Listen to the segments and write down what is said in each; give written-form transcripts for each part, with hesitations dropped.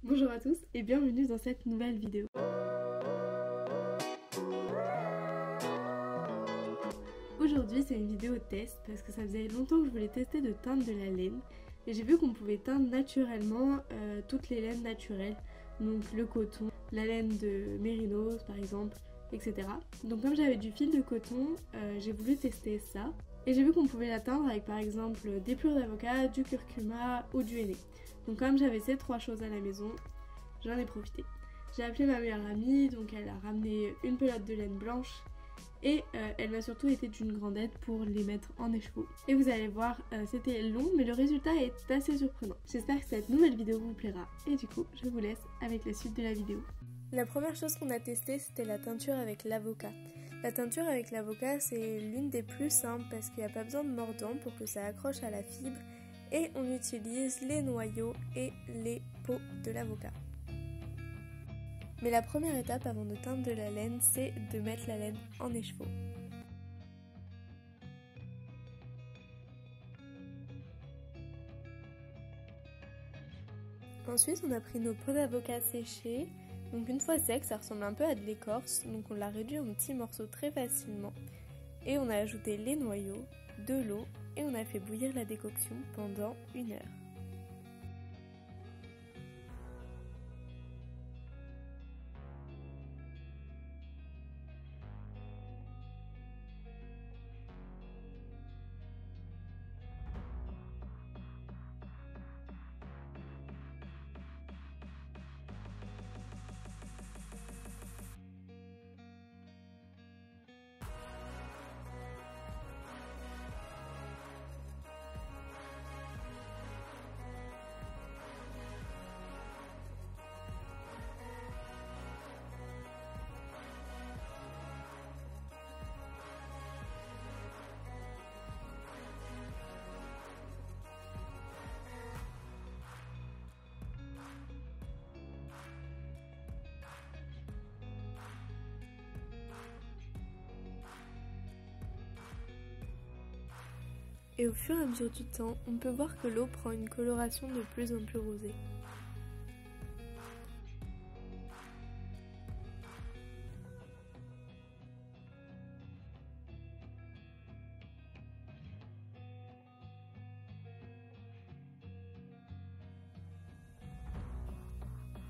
Bonjour à tous et bienvenue dans cette nouvelle vidéo. Aujourd'hui c'est une vidéo test parce que ça faisait longtemps que je voulais tester de teindre de la laine et j'ai vu qu'on pouvait teindre naturellement toutes les laines naturelles, donc le coton, la laine de mérinos par exemple, etc. Donc comme j'avais du fil de coton, j'ai voulu tester ça et j'ai vu qu'on pouvait la teindre avec par exemple des plures d'avocat, du curcuma ou du henné. Donc comme j'avais ces trois choses à la maison, j'en ai profité. J'ai appelé ma meilleure amie, donc elle a ramené une pelote de laine blanche et elle m'a surtout été d'une grande aide pour les mettre en écheveau. Et vous allez voir, c'était long mais le résultat est assez surprenant. J'espère que cette nouvelle vidéo vous plaira et du coup je vous laisse avec la suite de la vidéo. La première chose qu'on a testée c'était la teinture avec l'avocat. La teinture avec l'avocat c'est l'une des plus simples parce qu'il n'y a pas besoin de mordant pour que ça accroche à la fibre et on utilise les noyaux et les peaux de l'avocat. Mais la première étape avant de teindre de la laine, c'est de mettre la laine en écheveau. Ensuite, on a pris nos peaux d'avocat séchées. Donc une fois sec, ça ressemble un peu à de l'écorce, donc on l'a réduit en petits morceaux très facilement. Et on a ajouté les noyaux, de l'eau et on a fait bouillir la décoction pendant 1 heure. Et au fur et à mesure du temps, on peut voir que l'eau prend une coloration de plus en plus rosée.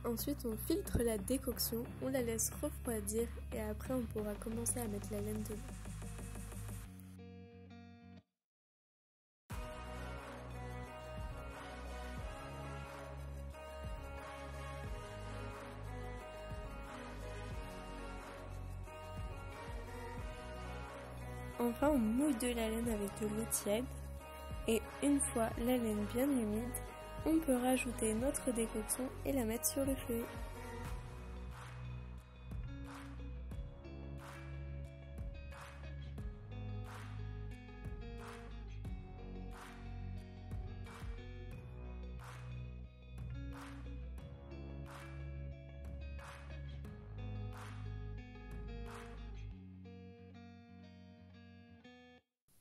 Ensuite, on filtre la décoction, on la laisse refroidir et après on pourra commencer à mettre la laine dedans. Enfin, on mouille de la laine avec de l'eau tiède et une fois la laine bien humide, on peut rajouter notre décoction et la mettre sur le feu.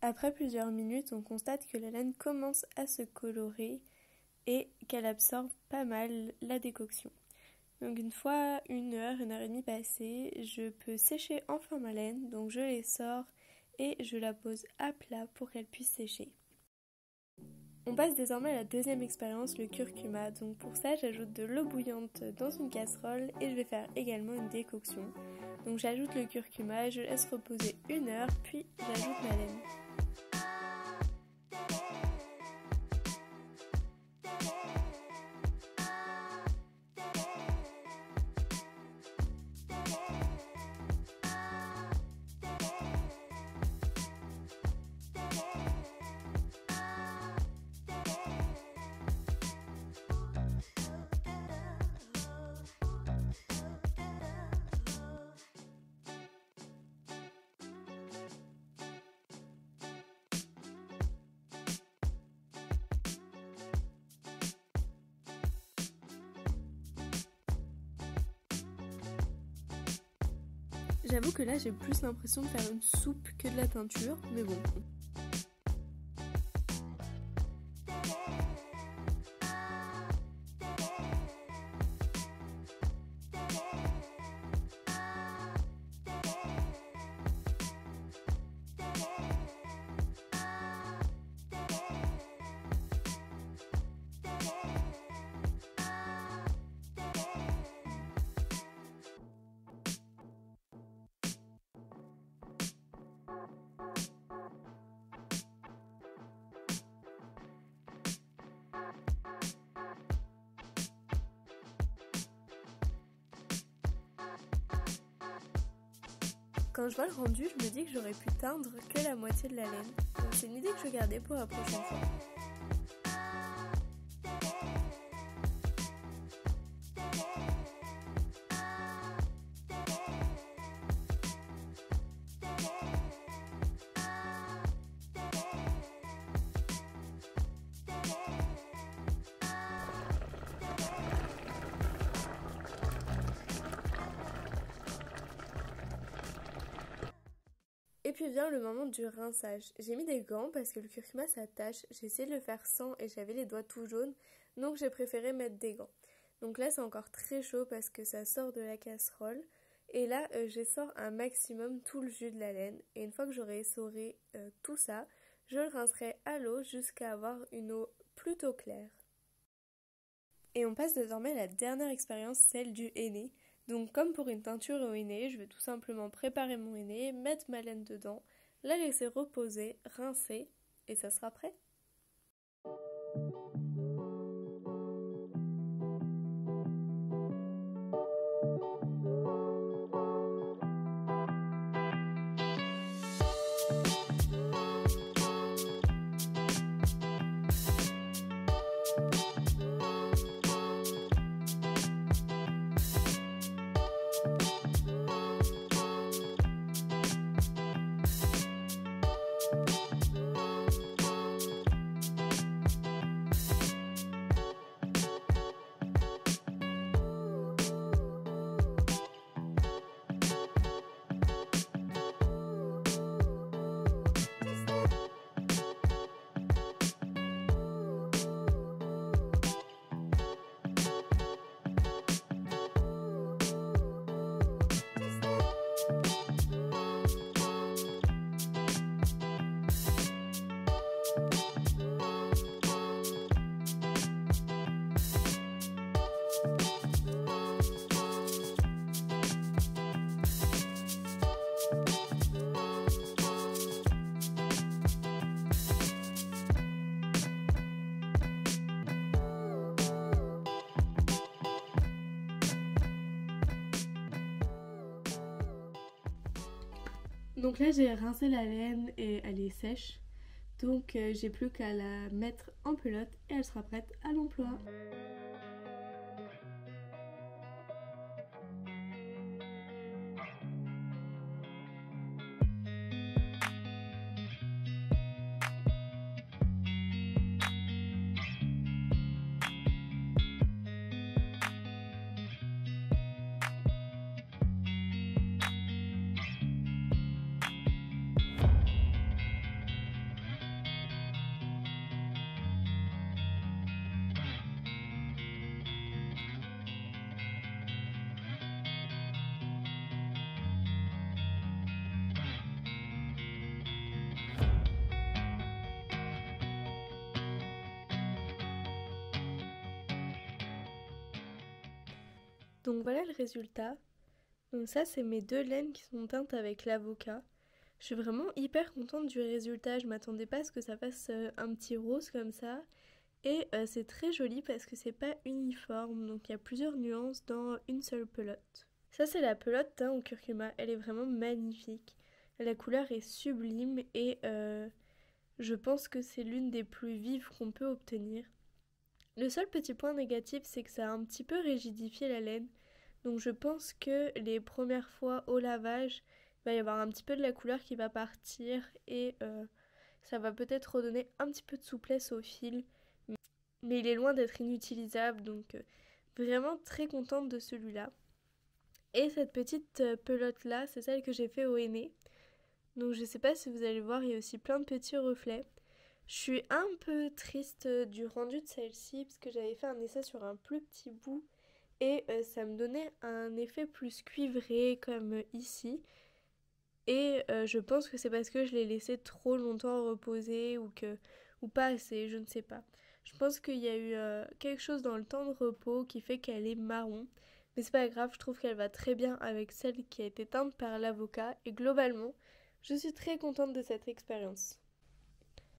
Après plusieurs minutes, on constate que la laine commence à se colorer et qu'elle absorbe pas mal la décoction. Donc une fois 1 heure et demie passée, je peux sécher enfin ma laine, donc je les sors et je la pose à plat pour qu'elle puisse sécher. On passe désormais à la deuxième expérience, le curcuma. Donc pour ça, j'ajoute de l'eau bouillante dans une casserole et je vais faire également une décoction. Donc j'ajoute le curcuma, je laisse reposer 1 heure, puis j'ajoute ma laine. J'avoue que là j'ai plus l'impression de faire une soupe que de la teinture, mais bon. quand je vois le rendu, je me dis que j'aurais pu teindre que la moitié de la laine. Donc c'est une idée que je vais garder pour la prochaine fois. Et puis vient le moment du rinçage. J'ai mis des gants parce que le curcuma s'attache. J'ai essayé de le faire sans et j'avais les doigts tout jaunes, donc j'ai préféré mettre des gants. Donc là c'est encore très chaud parce que ça sort de la casserole. Et là j'essore un maximum tout le jus de la laine. Et une fois que j'aurai essoré tout ça, je le rincerai à l'eau jusqu'à avoir une eau plutôt claire. Et on passe désormais à la dernière expérience, celle du henné. Donc comme pour une teinture au henné, je vais tout simplement préparer mon henné, mettre ma laine dedans, la laisser reposer, rincer et ça sera prêt. Donc là j'ai rincé la laine et elle est sèche, donc j'ai plus qu'à la mettre en pelote et elle sera prête à l'emploi. Donc voilà le résultat. Donc ça c'est mes deux laines qui sont teintes avec l'avocat. Je suis vraiment hyper contente du résultat, je m'attendais pas à ce que ça fasse un petit rose comme ça. Et c'est très joli parce que c'est pas uniforme, donc il y a plusieurs nuances dans une seule pelote. Ça c'est la pelote teinte au curcuma, elle est vraiment magnifique. La couleur est sublime et je pense que c'est l'une des plus vives qu'on peut obtenir. Le seul petit point négatif c'est que ça a un petit peu rigidifié la laine. Donc je pense que les premières fois au lavage, il va y avoir un petit peu de la couleur qui va partir et ça va peut-être redonner un petit peu de souplesse au fil. Mais il est loin d'être inutilisable, donc vraiment très contente de celui-là. Et cette petite pelote là, c'est celle que j'ai fait au henné. Donc je sais pas si vous allez voir, il y a aussi plein de petits reflets. Je suis un peu triste du rendu de celle-ci parce que j'avais fait un essai sur un plus petit bout et ça me donnait un effet plus cuivré comme ici. Et je pense que c'est parce que je l'ai laissé trop longtemps reposer ou pas assez, je ne sais pas. Je pense qu'il y a eu quelque chose dans le temps de repos qui fait qu'elle est marron. Mais c'est pas grave, je trouve qu'elle va très bien avec celle qui a été teinte par l'avocat. Et globalement, je suis très contente de cette expérience.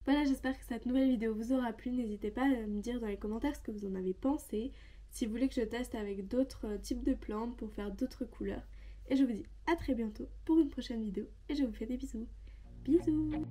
Voilà, j'espère que cette nouvelle vidéo vous aura plu. N'hésitez pas à me dire dans les commentaires ce que vous en avez pensé. Si vous voulez que je teste avec d'autres types de plantes pour faire d'autres couleurs. Et je vous dis à très bientôt pour une prochaine vidéo et je vous fais des bisous. Bisous.